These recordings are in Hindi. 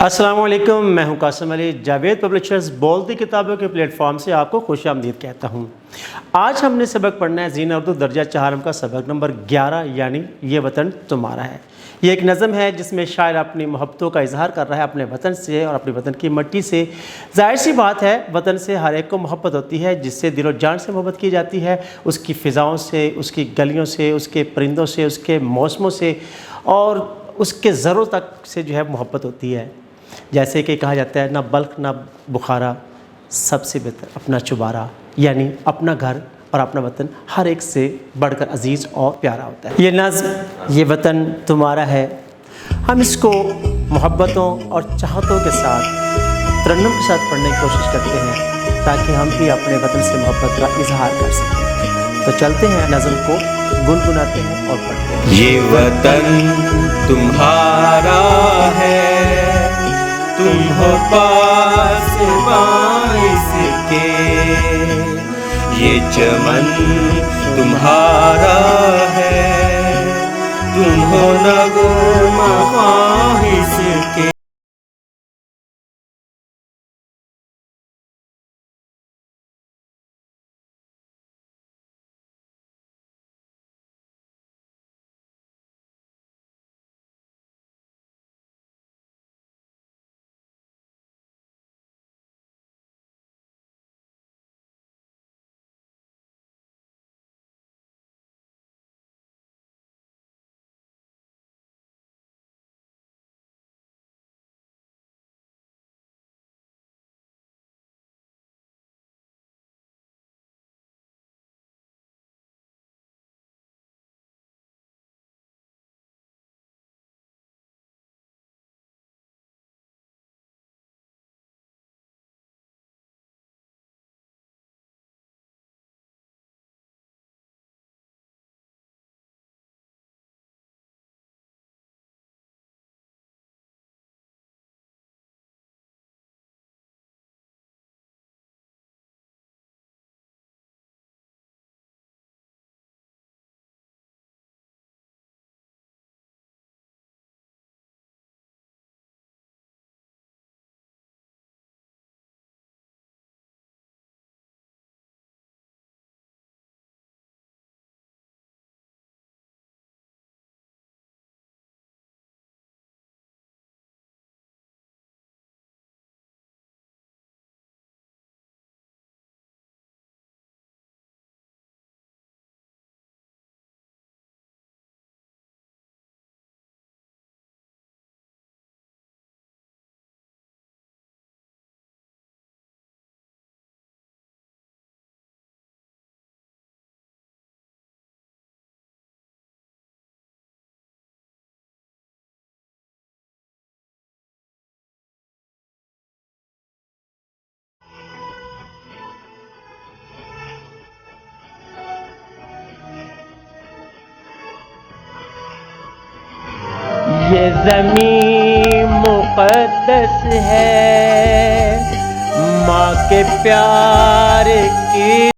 अस्सलाम वालेकुम, मैं हूं कासिम अली। जावेद पब्लिशर्स बोलती किताबों के प्लेटफॉर्म से आपको खुशामदीद कहता हूं। आज हमने सबक पढ़ना है ज़ीन उर्दू दर्जा चहारम का सबक नंबर 11, यानी ये वतन तुम्हारा है। ये एक नज़म है जिसमें शायर अपनी मोहब्बतों का इजहार कर रहा है अपने वतन से और अपने वतन की मिट्टी से। जाहिर सी बात है, वतन से हर एक को मोहब्बत होती है, जिससे दिलो जान से मोहब्बत की जाती है, उसकी फ़िज़ाओं से, उसकी गलियों से, उसके परिंदों से, उसके मौसमों से और उसके ज़रों तक से जो है मोहब्बत होती है। जैसे कि कहा जाता है, ना बल्ख ना बुखारा, सबसे बेहतर अपना चुबारा, यानी अपना घर और अपना वतन हर एक से बढ़कर अजीज़ और प्यारा होता है। ये नज़्म ये वतन तुम्हारा है, हम इसको मोहब्बतों और चाहतों के साथ तरन्नुम के साथ पढ़ने की कोशिश करते हैं ताकि हम भी अपने वतन से मोहब्बत का इजहार कर सकें। तो चलते हैं, नज़्म को गुनगुनाते हैं और पढ़ते हैं। ये वतन तुम्हारा है, तुम हो पासबां इसके, ये चमन तुम्हारा है, तुम हो नगमा इसके। ये ज़मीं मुक़द्दस है, माँ के प्यार की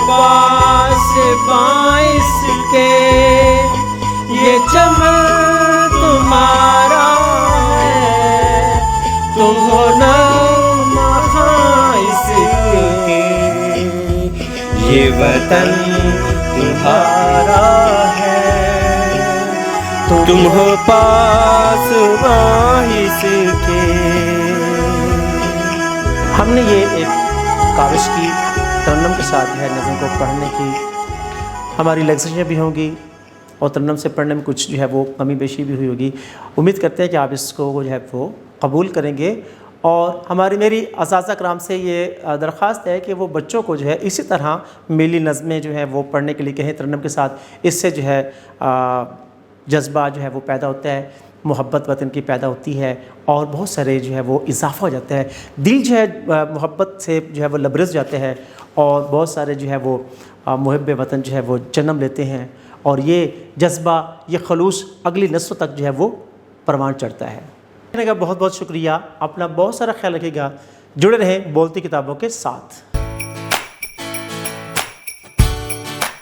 पास बाइस के, ये चमन तुम्हारा है, तुम हो नगमा इसके, ये वतन तुम्हारा है, तुम हो पास इसके। हमने ये एक काविश की तरन्नुम के साथ है नज़म को पढ़ने की हमारी लग्जरियाँ भी होंगी और तरन्नुम से पढ़ने में कुछ जो है वो कमी बेशी भी हुई होगी। उम्मीद करते हैं कि आप इसको जो है वो कबूल करेंगे और मेरी असातिज़ा कराम से ये दरख्वास्त है कि वो बच्चों को जो है इसी तरह मेली नज़में जो है वो पढ़ने के लिए कहें तरन्नुम के साथ। इससे जो है जज्बा जो है वो पैदा होता है, मोहब्बत वतन की पैदा होती है और बहुत सारे जो है वो इजाफ़ा हो जाता है। दिल जो है मोहब्बत से जो है वो लबरेज जाते हैं और बहुत सारे जो है वो मुहब्बे वतन जो है वो जन्म लेते हैं और ये जज्बा, ये खलूस अगली नस्लों तक जो है वो परवान चढ़ता है। कहने का बहुत बहुत शुक्रिया। अपना बहुत सारा ख्याल रखिएगा। जुड़े रहें बोलती किताबों के साथ।